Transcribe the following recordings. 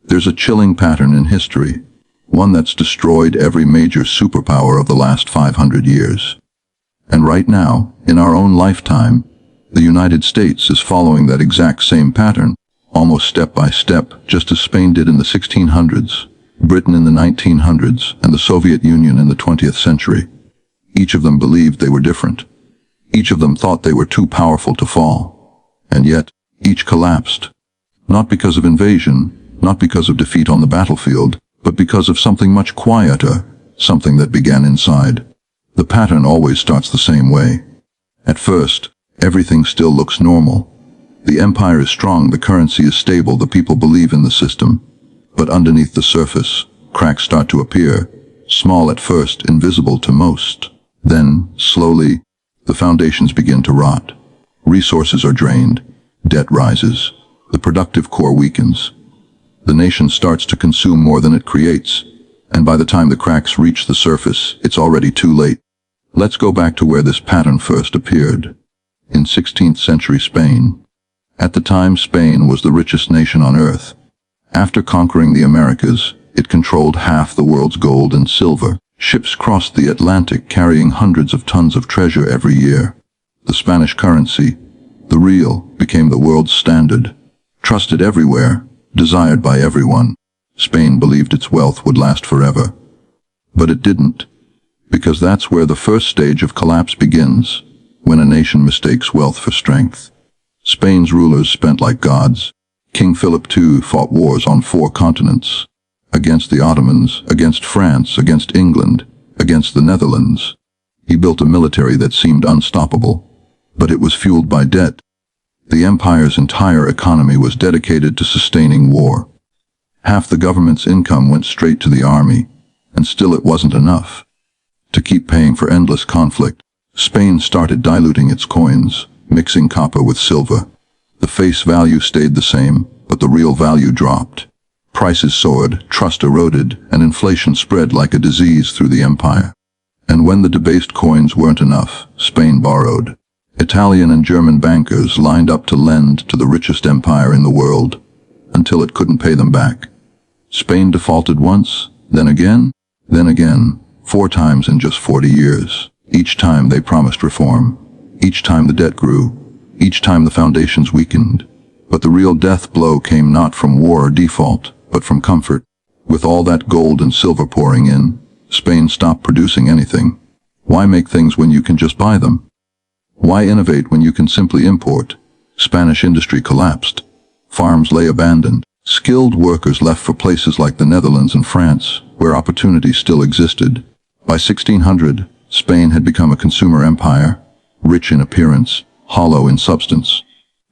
There's a chilling pattern in history, one that's destroyed every major superpower of the last 500 years. And right now, in our own lifetime, the United States is following that exact same pattern, almost step by step, just as Spain did in the 1600s, Britain in the 1900s, and the Soviet Union in the 20th century. Each of them believed they were different. Each of them thought they were too powerful to fall. And yet, each collapsed. Not because of invasion, not because of defeat on the battlefield, but because of something much quieter, something that began inside. The pattern always starts the same way. At first, everything still looks normal. The empire is strong, the currency is stable, the people believe in the system. But underneath the surface, cracks start to appear, small at first, invisible to most. Then, slowly, the foundations begin to rot. Resources are drained, debt rises, the productive core weakens. The nation starts to consume more than it creates, and by the time the cracks reach the surface, it's already too late. Let's go back to where this pattern first appeared. In 16th century Spain. At the time, Spain was the richest nation on earth. After conquering the Americas, it controlled half the world's gold and silver. Ships crossed the Atlantic carrying hundreds of tons of treasure every year. The Spanish currency, the real, became the world's standard. Trusted everywhere, desired by everyone. Spain believed its wealth would last forever. But it didn't. Because that's where the first stage of collapse begins, when a nation mistakes wealth for strength. Spain's rulers spent like gods. King Philip II fought wars on 4 continents. Against the Ottomans, against France, against England, against the Netherlands. He built a military that seemed unstoppable. But it was fueled by debt. The empire's entire economy was dedicated to sustaining war. Half the government's income went straight to the army, and still it wasn't enough. To keep paying for endless conflict, Spain started diluting its coins, mixing copper with silver. The face value stayed the same, but the real value dropped. Prices soared, trust eroded, and inflation spread like a disease through the empire. And when the debased coins weren't enough, Spain borrowed. Italian and German bankers lined up to lend to the richest empire in the world, until it couldn't pay them back. Spain defaulted once, then again, 4 times in just 40 years. Each time they promised reform. Each time the debt grew. Each time the foundations weakened. But the real death blow came not from war or default, but from comfort. With all that gold and silver pouring in, Spain stopped producing anything. Why make things when you can just buy them? Why innovate when you can simply import? Spanish industry collapsed. Farms lay abandoned. Skilled workers left for places like the Netherlands and France, where opportunity still existed. By 1600, Spain had become a consumer empire, rich in appearance, hollow in substance.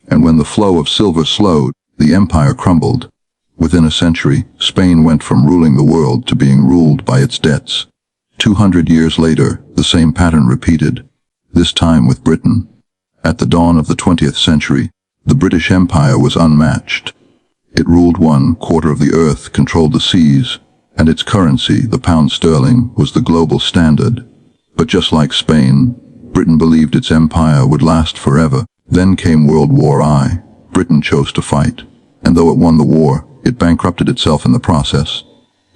And when the flow of silver slowed, the empire crumbled. Within a century, Spain went from ruling the world to being ruled by its debts. 200 years later, the same pattern repeated, this time with Britain. At the dawn of the 20th century, the British Empire was unmatched. It ruled 1/4 of the earth, controlled the seas, and its currency, the pound sterling, was the global standard. But just like Spain, Britain believed its empire would last forever. Then came World War I. Britain chose to fight, and though it won the war, it bankrupted itself in the process.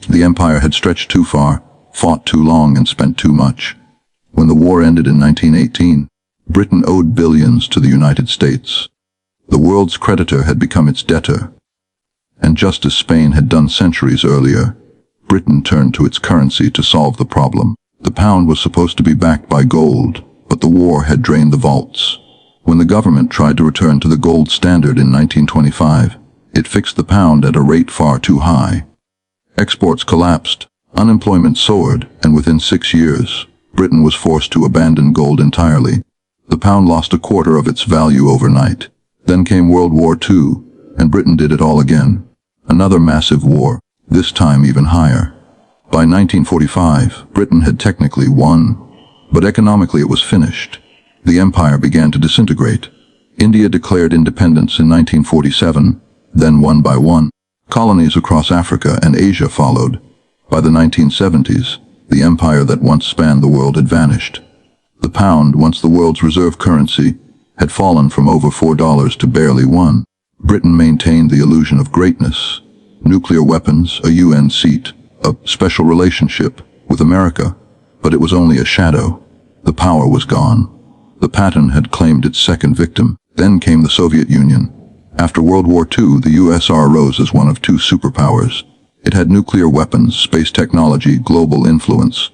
The empire had stretched too far, fought too long, and spent too much. When the war ended in 1918, Britain owed billions to the United States. The world's creditor had become its debtor. And just as Spain had done centuries earlier, Britain turned to its currency to solve the problem. The pound was supposed to be backed by gold, but the war had drained the vaults. When the government tried to return to the gold standard in 1925, it fixed the pound at a rate far too high. Exports collapsed, unemployment soared, and within 6 years, Britain was forced to abandon gold entirely. The pound lost 1/4 of its value overnight. Then came World War II, and Britain did it all again. Another massive war, this time even higher. By 1945, Britain had technically won, but economically it was finished. The empire began to disintegrate. India declared independence in 1947, then one by one. Colonies across Africa and Asia followed. By the 1970s, the empire that once spanned the world had vanished. The pound, once the world's reserve currency, had fallen from over $4 to barely $1. Britain maintained the illusion of greatness, nuclear weapons, a UN seat, a special relationship with America, but it was only a shadow. The power was gone. The pattern had claimed its second victim. Then came the Soviet Union. After World War II, the USSR rose as one of two superpowers. It had nuclear weapons, space technology, global influence.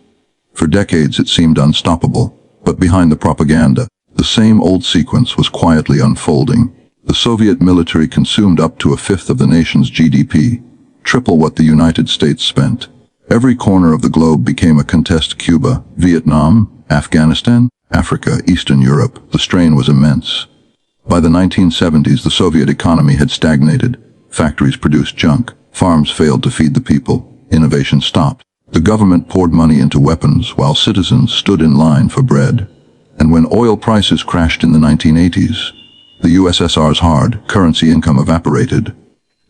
For decades it seemed unstoppable, but behind the propaganda, the same old sequence was quietly unfolding. The Soviet military consumed up to a fifth of the nation's GDP, triple what the United States spent. Every corner of the globe became a contest. Cuba, Vietnam, Afghanistan, Africa, Eastern Europe. The strain was immense. By the 1970s, the Soviet economy had stagnated. Factories produced junk. Farms failed to feed the people. Innovation stopped. The government poured money into weapons while citizens stood in line for bread. And when oil prices crashed in the 1980s, the USSR's hard currency income evaporated.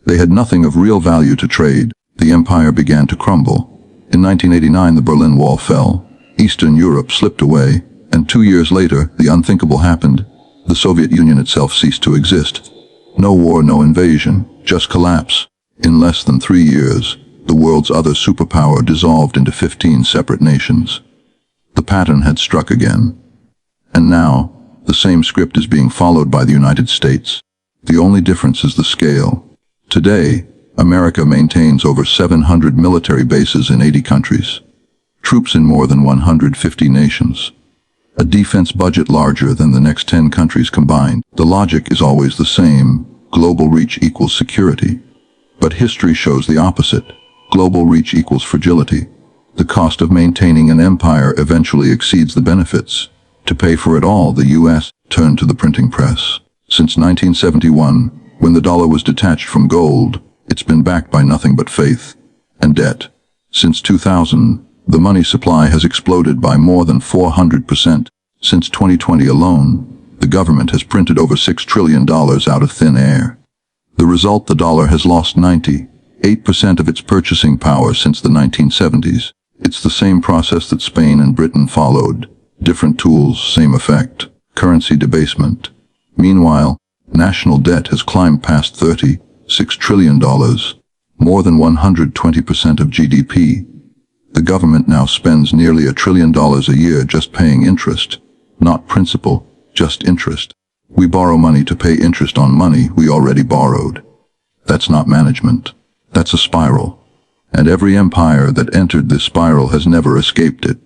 They had nothing of real value to trade. The empire began to crumble. In 1989, the Berlin Wall fell. Eastern Europe slipped away. And 2 years later, the unthinkable happened. The Soviet Union itself ceased to exist. No war, no invasion, just collapse. In less than 3 years, the world's other superpower dissolved into 15 separate nations. The pattern had struck again. And now, the same script is being followed by the United States. The only difference is the scale. Today, America maintains over 700 military bases in 80 countries. Troops in more than 150 nations. A defense budget larger than the next 10 countries combined. The logic is always the same. Global reach equals security. But history shows the opposite. Global reach equals fragility. The cost of maintaining an empire eventually exceeds the benefits. To pay for it all, the U.S. turned to the printing press. Since 1971, when the dollar was detached from gold, it's been backed by nothing but faith and debt. Since 2000, the money supply has exploded by more than 400%. Since 2020 alone, the government has printed over $6 trillion out of thin air. The result, the dollar has lost 98% of its purchasing power since the 1970s. It's the same process that Spain and Britain followed. Different tools, same effect. Currency debasement. Meanwhile, national debt has climbed past $36 trillion, more than 120% of GDP. The government now spends nearly $1 trillion a year just paying interest. Not principal, just interest. We borrow money to pay interest on money we already borrowed. That's not management. That's a spiral. And every empire that entered this spiral has never escaped it.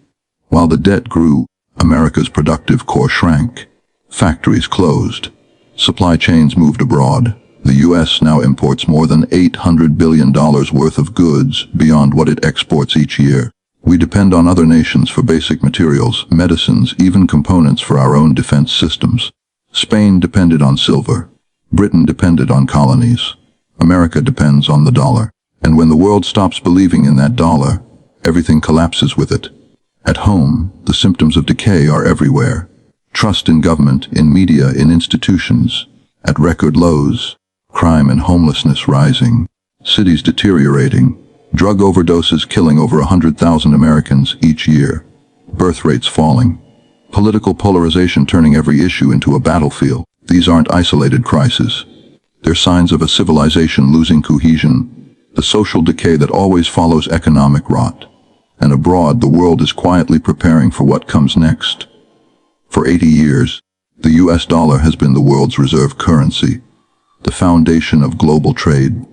While the debt grew, America's productive core shrank. Factories closed. Supply chains moved abroad. The U.S. now imports more than $800 billion worth of goods beyond what it exports each year. We depend on other nations for basic materials, medicines, even components for our own defense systems. Spain depended on silver. Britain depended on colonies. America depends on the dollar. And when the world stops believing in that dollar, everything collapses with it. At home, the symptoms of decay are everywhere. Trust in government, in media, in institutions, at record lows. Crime and homelessness rising. Cities deteriorating. Drug overdoses killing over 100,000 Americans each year. Birth rates falling. Political polarization turning every issue into a battlefield. These aren't isolated crises. They're signs of a civilization losing cohesion. The social decay that always follows economic rot. And abroad, the world is quietly preparing for what comes next. For 80 years, the US dollar has been the world's reserve currency, the foundation of global trade.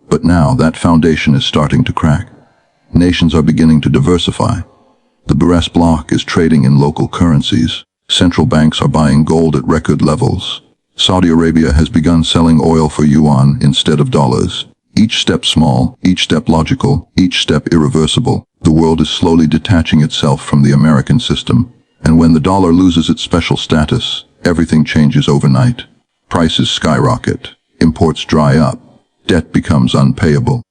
But now that foundation is starting to crack. Nations are beginning to diversify. The Brest bloc is trading in local currencies. Central banks are buying gold at record levels. Saudi Arabia has begun selling oil for yuan instead of dollars. Each step small, each step logical, each step irreversible. The world is slowly detaching itself from the American system. And when the dollar loses its special status, everything changes overnight. Prices skyrocket. Imports dry up. Debt becomes unpayable.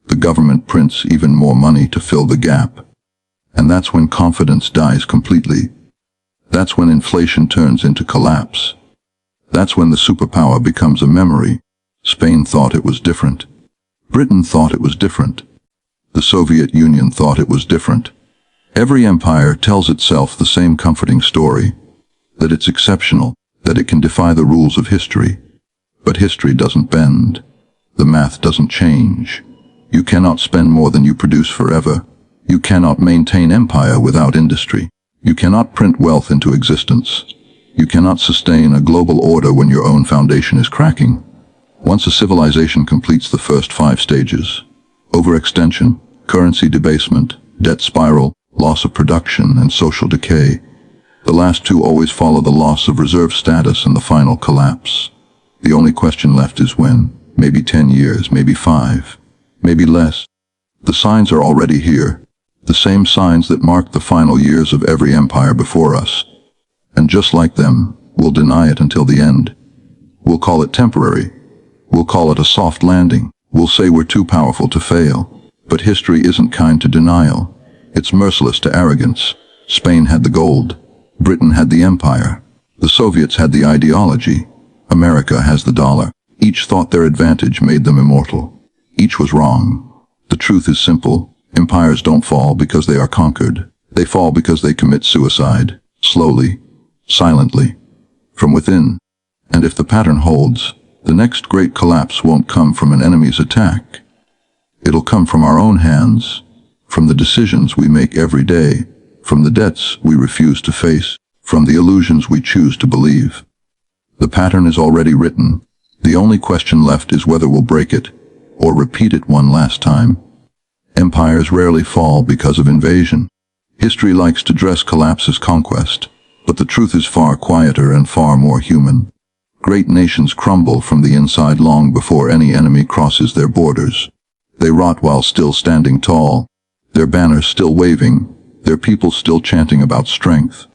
The government prints even more money to fill the gap. And that's when confidence dies completely. That's when inflation turns into collapse. That's when the superpower becomes a memory. Spain thought it was different. Britain thought it was different. The Soviet Union thought it was different. Every empire tells itself the same comforting story, that it's exceptional, that it can defy the rules of history. But history doesn't bend. The math doesn't change. You cannot spend more than you produce forever. You cannot maintain empire without industry. You cannot print wealth into existence. You cannot sustain a global order when your own foundation is cracking. Once a civilization completes the first 5 stages, overextension, currency debasement, debt spiral, loss of production, and social decay, the last 2 always follow the loss of reserve status and the final collapse. The only question left is when. Maybe 10 years, maybe 5, maybe less. The signs are already here. The same signs that marked the final years of every empire before us. And just like them, we'll deny it until the end. We'll call it temporary. We'll call it a soft landing. We'll say we're too powerful to fail. But history isn't kind to denial. It's merciless to arrogance. Spain had the gold. Britain had the empire. The Soviets had the ideology. America has the dollar. Each thought their advantage made them immortal. Each was wrong. The truth is simple. Empires don't fall because they are conquered. They fall because they commit suicide. Slowly. Silently. From within. And if the pattern holds, the next great collapse won't come from an enemy's attack. It'll come from our own hands. From the decisions we make every day. From the debts we refuse to face. From the illusions we choose to believe. The pattern is already written. The only question left is whether we'll break it, or repeat it one last time. Empires rarely fall because of invasion. History likes to dress collapse as conquest, but the truth is far quieter and far more human. Great nations crumble from the inside long before any enemy crosses their borders. They rot while still standing tall, their banners still waving, their people still chanting about strength.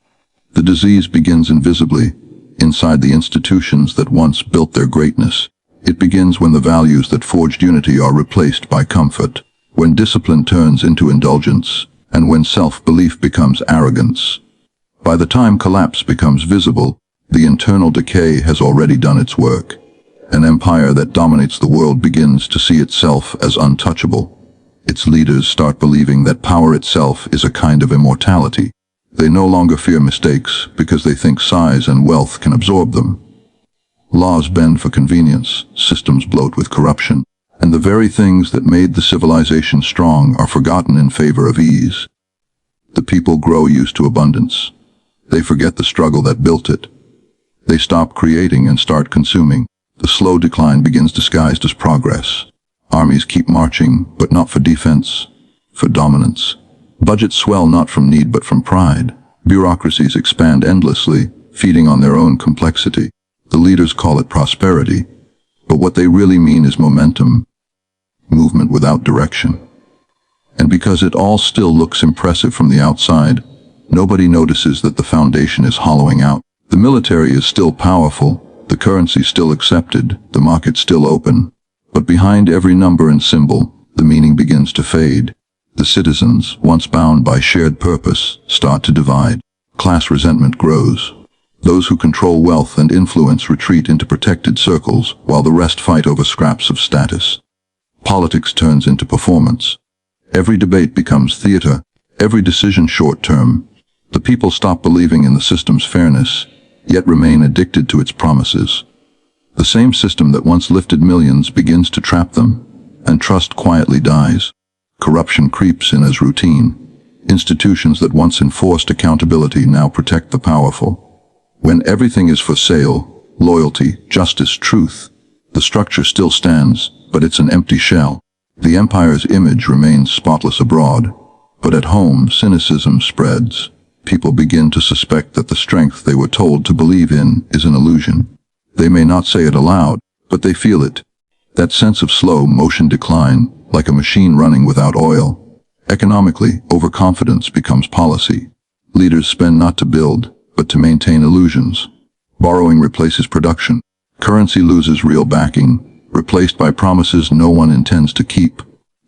The disease begins invisibly, inside the institutions that once built their greatness. It begins when the values that forged unity are replaced by comfort, when discipline turns into indulgence, and when self-belief becomes arrogance. By the time collapse becomes visible, the internal decay has already done its work. An empire that dominates the world begins to see itself as untouchable. Its leaders start believing that power itself is a kind of immortality. They no longer fear mistakes because they think size and wealth can absorb them. Laws bend for convenience, systems bloat with corruption, and the very things that made the civilization strong are forgotten in favor of ease. The people grow used to abundance. They forget the struggle that built it. They stop creating and start consuming. The slow decline begins disguised as progress. Armies keep marching, but not for defense, for dominance. Budgets swell not from need but from pride. Bureaucracies expand endlessly, feeding on their own complexity. The leaders call it prosperity, but what they really mean is momentum, movement without direction. And because it all still looks impressive from the outside, nobody notices that the foundation is hollowing out. The military is still powerful, the currency still accepted, the market still open. But behind every number and symbol, the meaning begins to fade. The citizens, once bound by shared purpose, start to divide. Class resentment grows. Those who control wealth and influence retreat into protected circles, while the rest fight over scraps of status. Politics turns into performance. Every debate becomes theater, every decision short-term. The people stop believing in the system's fairness, yet remain addicted to its promises. The same system that once lifted millions begins to trap them, and trust quietly dies. Corruption creeps in as routine. Institutions that once enforced accountability now protect the powerful. When everything is for sale, loyalty, justice, truth, the structure still stands, but it's an empty shell. The empire's image remains spotless abroad, but at home cynicism spreads. People begin to suspect that the strength they were told to believe in is an illusion. They may not say it aloud, but they feel it. That sense of slow motion decline, like a machine running without oil. Economically, overconfidence becomes policy. Leaders spend not to build, but to maintain illusions. Borrowing replaces production. Currency loses real backing, replaced by promises no one intends to keep.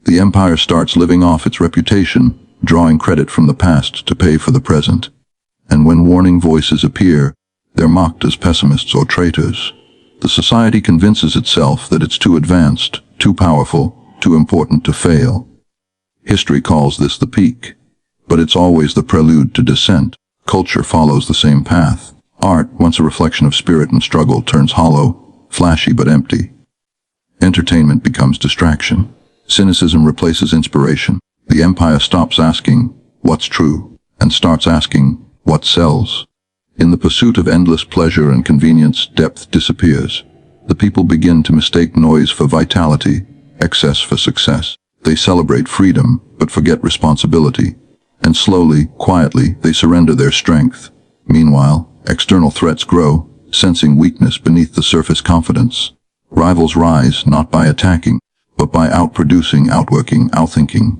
The empire starts living off its reputation, drawing credit from the past to pay for the present. And when warning voices appear, they're mocked as pessimists or traitors. The society convinces itself that it's too advanced, too powerful, too important to fail. History calls this the peak, but it's always the prelude to descent. Culture follows the same path. Art, once a reflection of spirit and struggle, turns hollow, flashy but empty. Entertainment becomes distraction. Cynicism replaces inspiration. The empire stops asking, what's true, and starts asking, what sells. In the pursuit of endless pleasure and convenience, depth disappears. The people begin to mistake noise for vitality, excess for success. They celebrate freedom, but forget responsibility. And slowly, quietly, they surrender their strength. Meanwhile, external threats grow, sensing weakness beneath the surface confidence. Rivals rise not by attacking, but by outproducing, outworking, outthinking.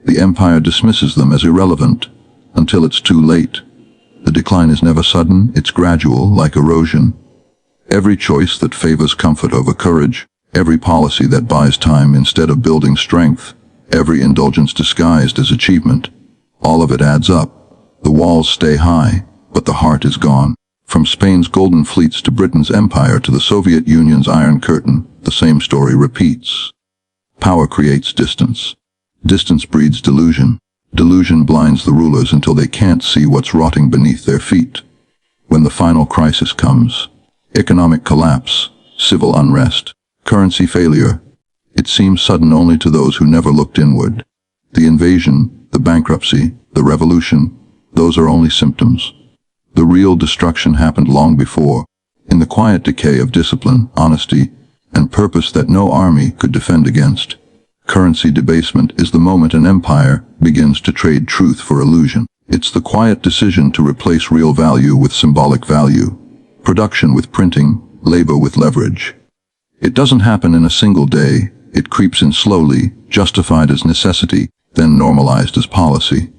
The empire dismisses them as irrelevant, until it's too late. The decline is never sudden, it's gradual, like erosion. Every choice that favors comfort over courage, every policy that buys time instead of building strength, every indulgence disguised as achievement, all of it adds up. The walls stay high, but the heart is gone. From Spain's golden fleets to Britain's empire to the Soviet Union's Iron Curtain, the same story repeats. Power creates distance. Distance breeds delusion. Delusion blinds the rulers until they can't see what's rotting beneath their feet. When the final crisis comes, economic collapse, civil unrest, currency failure, it seems sudden only to those who never looked inward. The invasion, the bankruptcy, the revolution, those are only symptoms. The real destruction happened long before, in the quiet decay of discipline, honesty, and purpose that no army could defend against. Currency debasement is the moment an empire begins to trade truth for illusion. It's the quiet decision to replace real value with symbolic value, production with printing, labor with leverage. It doesn't happen in a single day. It creeps in slowly, justified as necessity, then normalized as policy.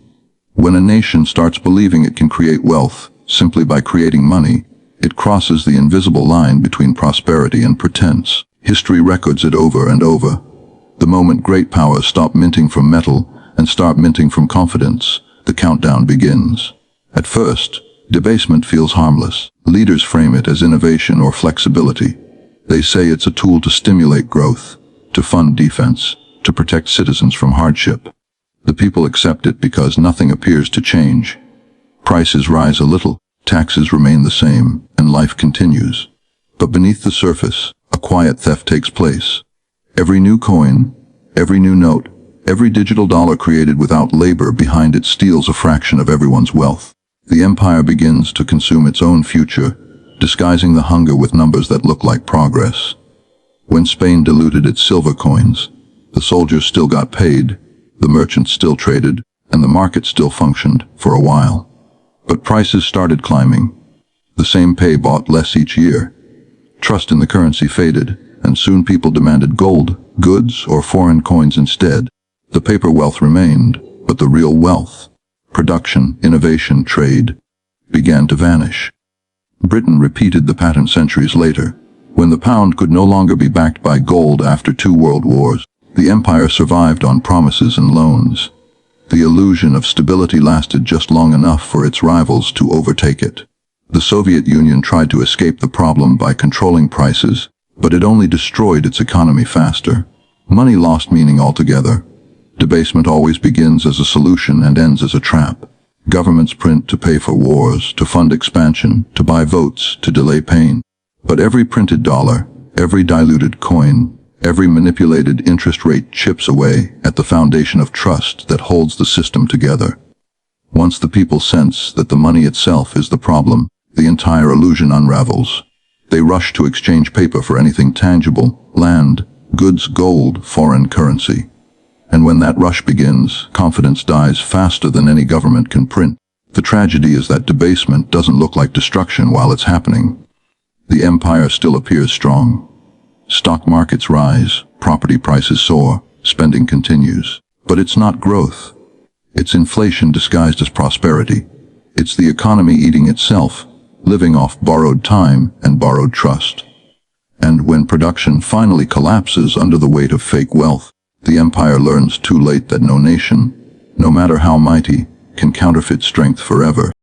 When a nation starts believing it can create wealth simply by creating money, it crosses the invisible line between prosperity and pretense. History records it over and over. The moment great powers stop minting from metal and start minting from confidence, the countdown begins. At first, debasement feels harmless. Leaders frame it as innovation or flexibility. They say it's a tool to stimulate growth, to fund defense, to protect citizens from hardship. The people accept it because nothing appears to change. Prices rise a little, taxes remain the same, and life continues. But beneath the surface, a quiet theft takes place. Every new coin, every new note, every digital dollar created without labor behind it steals a fraction of everyone's wealth. The empire begins to consume its own future, disguising the hunger with numbers that look like progress. When Spain diluted its silver coins, the soldiers still got paid, the merchants still traded, and the market still functioned for a while. But prices started climbing. The same pay bought less each year. Trust in the currency faded, and soon people demanded gold, goods, or foreign coins instead. The paper wealth remained, but the real wealth, production, innovation, trade, began to vanish. Britain repeated the pattern centuries later. When the pound could no longer be backed by gold after 2 world wars, the empire survived on promises and loans. The illusion of stability lasted just long enough for its rivals to overtake it. The Soviet Union tried to escape the problem by controlling prices, but it only destroyed its economy faster. Money lost meaning altogether. Debasement always begins as a solution and ends as a trap. Governments print to pay for wars, to fund expansion, to buy votes, to delay pain. But every printed dollar, every diluted coin, every manipulated interest rate chips away at the foundation of trust that holds the system together. Once the people sense that the money itself is the problem, the entire illusion unravels. They rush to exchange paper for anything tangible, land, goods, gold, foreign currency. And when that rush begins, confidence dies faster than any government can print. The tragedy is that debasement doesn't look like destruction while it's happening. The empire still appears strong. Stock markets rise, property prices soar, spending continues. But it's not growth. It's inflation disguised as prosperity. It's the economy eating itself, living off borrowed time and borrowed trust. And when production finally collapses under the weight of fake wealth, the empire learns too late that no nation, no matter how mighty, can counterfeit strength forever.